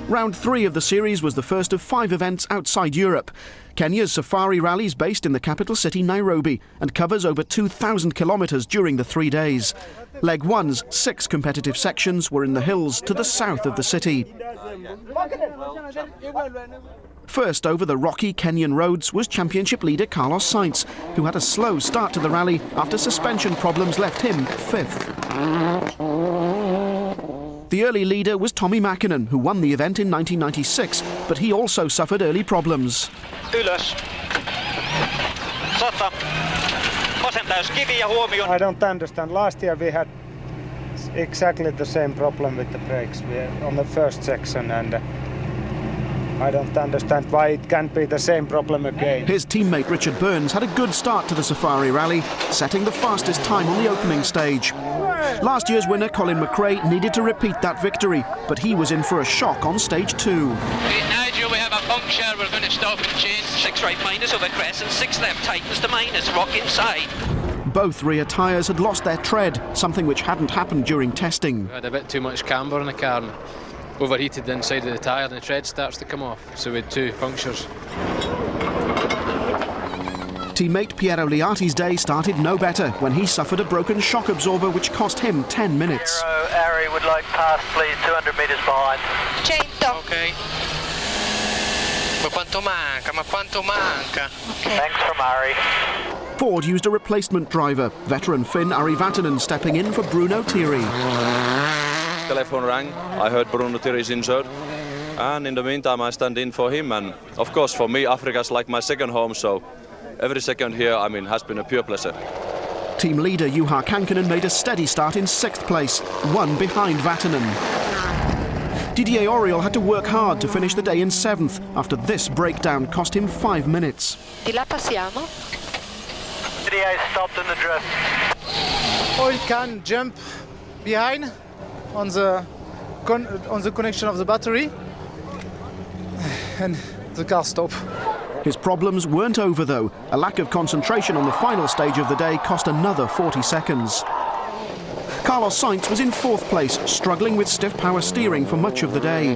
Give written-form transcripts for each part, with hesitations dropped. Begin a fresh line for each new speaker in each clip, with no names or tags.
Round 3 of the series was the first of 5 events outside Europe. Kenya's Safari Rally is based in the capital city Nairobi and covers over 2,000 kilometres during the 3 days. Leg 1's 6 competitive sections were in the hills to the south of the city. First over the rocky Kenyan roads was championship leader Carlos Sainz, who had a slow start to the rally after suspension problems left him 5th. The early leader was Tommi Mäkinen, who won the event in 1996, but he also suffered early problems.
Ylös. 100. Vasentäys kivi ja huomioon.
I don't understand. Last year we had exactly the same problem with the brakes on the first section, and I don't understand why it can't be the same problem again.
His teammate Richard Burns had a good start to the Safari Rally, setting the fastest time on the opening stage. Last year's winner Colin McRae needed to repeat that victory, but he was in for a shock on stage 2.
Nigel, we have a puncture, we're going to stop and change.
6 right minus over crest and 6 left tightens to minus, rock inside.
Both rear tyres had lost their tread, something which hadn't happened during testing.
We had a bit too much camber in the car and overheated the inside of the tyre and the tread starts to come off, so we had 2 punctures.
Teammate Piero Liati's day started no better when he suffered a broken shock absorber which cost him 10 minutes.
Harry would like pass, please, 200 metres behind.
100.
Okay.
Ma quanto manca?
Okay. Thanks from Harry.
Ford used a replacement driver, veteran Finn Ari Vatanen stepping in for Bruno Thierry.
Telephone rang, I heard Bruno Thierry is injured, and in the meantime I stand in for him, and of course for me Africa's like my second home, so every second here, has been a pure pleasure.
Team leader Juha Kankkunen made a steady start in 6th place, 1 behind Vatanen. Didier Auriol had to work hard to finish the day in 7th after this breakdown cost him 5 minutes.
Di là passiamo.
Didier stopped in the drift.
Oil can jump behind on the connection of the battery, and the car stopped.
His problems weren't over though. A lack of concentration on the final stage of the day cost another 40 seconds. Carlos Sainz was in 4th place, struggling with stiff power steering for much of the day.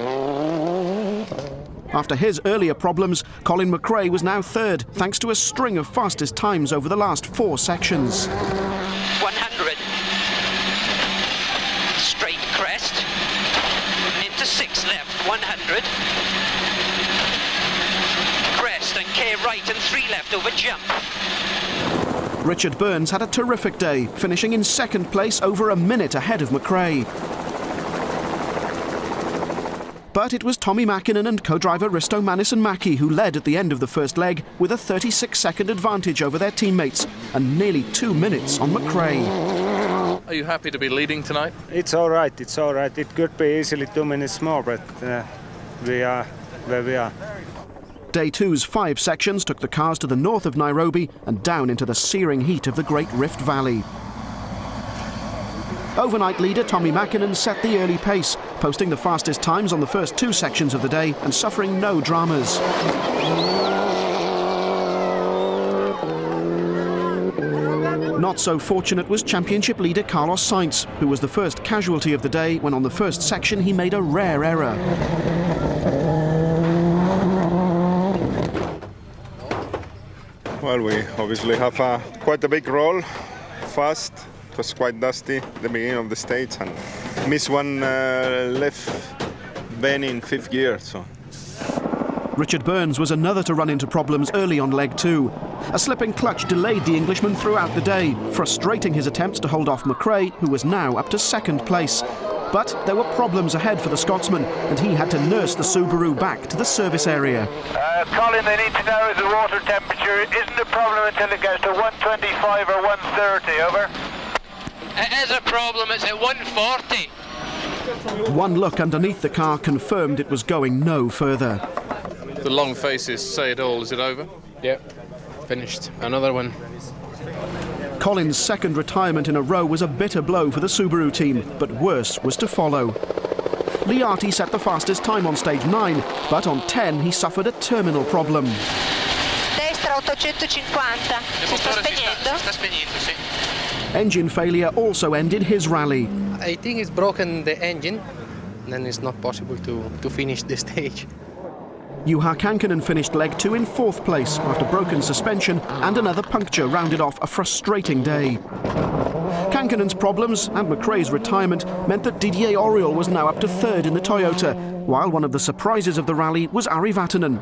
After his earlier problems, Colin McRae was now 3rd, thanks to a string of fastest times over the last 4 sections.
100. Straight crest. Into 6 left, 100. Crest and K right and 3 left over jump.
Richard Burns had a terrific day, finishing in 2nd place over a minute ahead of McRae. But it was Tommi Mäkinen and co-driver Risto Männisen-Mäki who led at the end of the first leg with a 36-second advantage over their teammates and nearly 2 minutes on McRae.
Are you happy to be leading tonight?
It's all right, it's all right. It could be easily 2 minutes more, but we are where we are.
Day 2's 5 sections took the cars to the north of Nairobi and down into the searing heat of the Great Rift Valley. Overnight leader Tommi Mäkinen set the early pace, posting the fastest times on the first 2 sections of the day and suffering no dramas. Not so fortunate was championship leader Carlos Sainz, who was the first casualty of the day when on the first section he made a rare error.
Well, we obviously have quite a big roll, fast. It was quite dusty at the beginning of the stage and missed one left bend in 5th gear. So.
Richard Burns was another to run into problems early on leg 2. A slipping clutch delayed the Englishman throughout the day, frustrating his attempts to hold off McRae, who was now up to 2nd place. But there were problems ahead for the Scotsman, and he had to nurse the Subaru back to the service area.
Colin, they need to know the water temperature isn't a problem until it goes to 125 or 130, over.
It is a problem, it's at 140.
One look underneath the car confirmed it was going no further.
The long faces say it all. Is it over?
Yep, finished. Another one.
Colin's 2nd retirement in a row was a bitter blow for the Subaru team, but worse was to follow. Liati set the fastest time on stage 9, but on 10 he suffered a terminal problem.
Destra 850. Si sta spegnendo?
Sta spegnendo, sì.
Engine failure also ended his rally.
I think it's broken the engine,
then it's not possible to finish the stage.
Juha Kankkunen finished leg 2 in 4th place after broken suspension and another puncture rounded off a frustrating day. Kankkunen's problems and McRae's retirement meant that Didier Auriol was now up to 3rd in the Toyota, while one of the surprises of the rally was Ari Vatanen.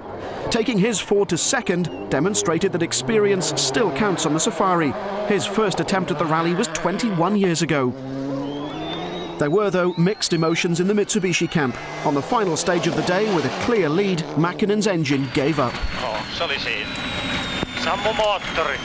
Taking his Ford to 2nd demonstrated that experience still counts on the Safari. His first attempt at the rally was 21 years ago. There were, though, mixed emotions in the Mitsubishi camp. On the final stage of the day, with a clear lead, Mäkkinen's engine gave up.
Oh, se oli siinä. Sammu moottori.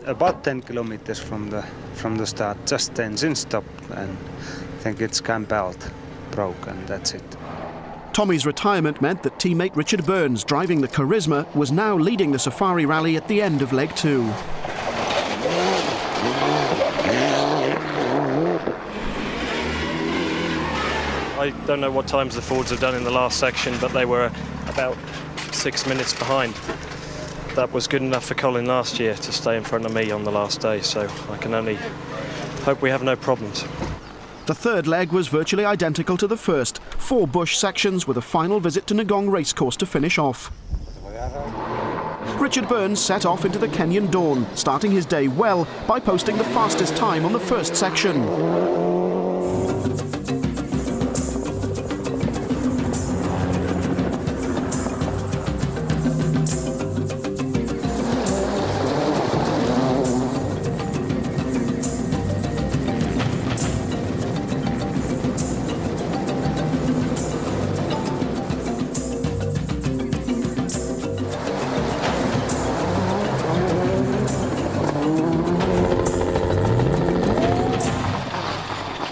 About 10 kilometers from the start, just the engine stopped, and I think it's cam belt broke, and that's it.
Tommy's retirement meant that teammate Richard Burns, driving the Charisma, was now leading the Safari rally at the end of leg 2.
I don't know what times the Fords have done in the last section, but they were about 6 minutes behind. That was good enough for Colin last year to stay in front of me on the last day, so I can only hope we have no problems.
The third leg was virtually identical to the first. 4 bush sections with a final visit to Ngong racecourse to finish off. Richard Burns set off into the Kenyan dawn, starting his day well by posting the fastest time on the first section.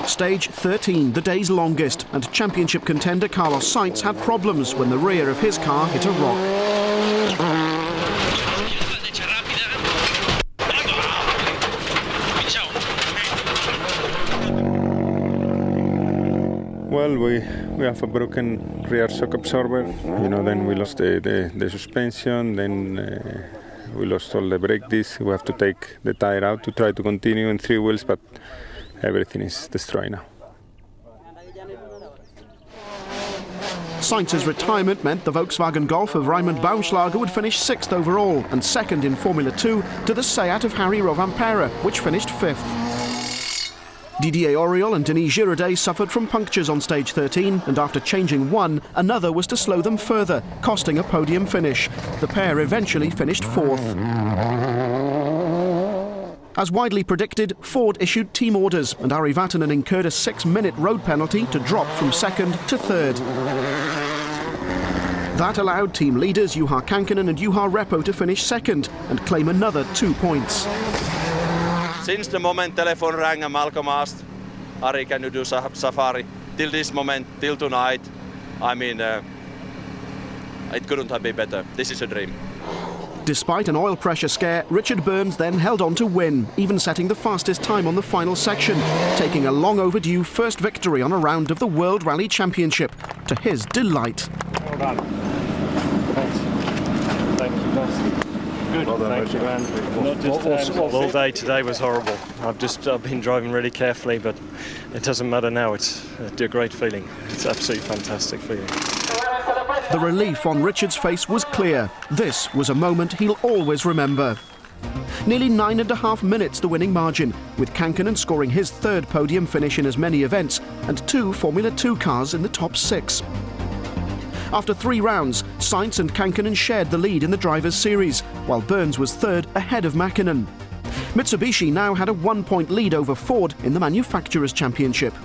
Stage 13, the day's longest, and championship contender Carlos Sainz had problems when the rear of his car hit a rock.
Well, we have a broken rear shock absorber. Then we lost the suspension, then we lost all the brake discs. We have to take the tire out to try to continue in 3 wheels, but everything is destroyed now.
Sainz's retirement meant the Volkswagen Golf of Raimund Baumschlager would finish 6th overall and 2nd in Formula 2 to the Seat of Harry Rovanperä, which finished 5th. Didier Auriol and Denis Giraudet suffered from punctures on stage 13, and after changing one, another was to slow them further, costing a podium finish. The pair eventually finished 4th. As widely predicted, Ford issued team orders, and Ari Vatanen incurred a 6-minute road penalty to drop from 2nd to 3rd. That allowed team leaders Juha Kankkunen and Juha Repo to finish 2nd and claim another 2 points.
Since the moment telephone rang and Malcolm asked, Ari, can you do Safari? Till this moment, till tonight, it couldn't have been better. This is a dream.
Despite an oil pressure scare, Richard Burns then held on to win, even setting the fastest time on the final section, taking a long overdue first victory on a round of the World Rally Championship, to his delight.
Well done. Thanks. Thank you, boss. Good. Well done, thank you, man. Not just all day today was horrible. I've been driving really carefully, but it doesn't matter now. It's a great feeling. It's absolutely fantastic feeling.
The relief on Richard's face was clear. This was a moment he'll always remember. Nearly 9.5 minutes the winning margin, with Kankkunen scoring his 3rd podium finish in as many events and 2 Formula 2 cars in the top 6. After 3 rounds, Sainz and Kankkunen shared the lead in the Drivers' Series, while Burns was 3rd ahead of Mäkinen. Mitsubishi now had a 1-point lead over Ford in the Manufacturers' Championship.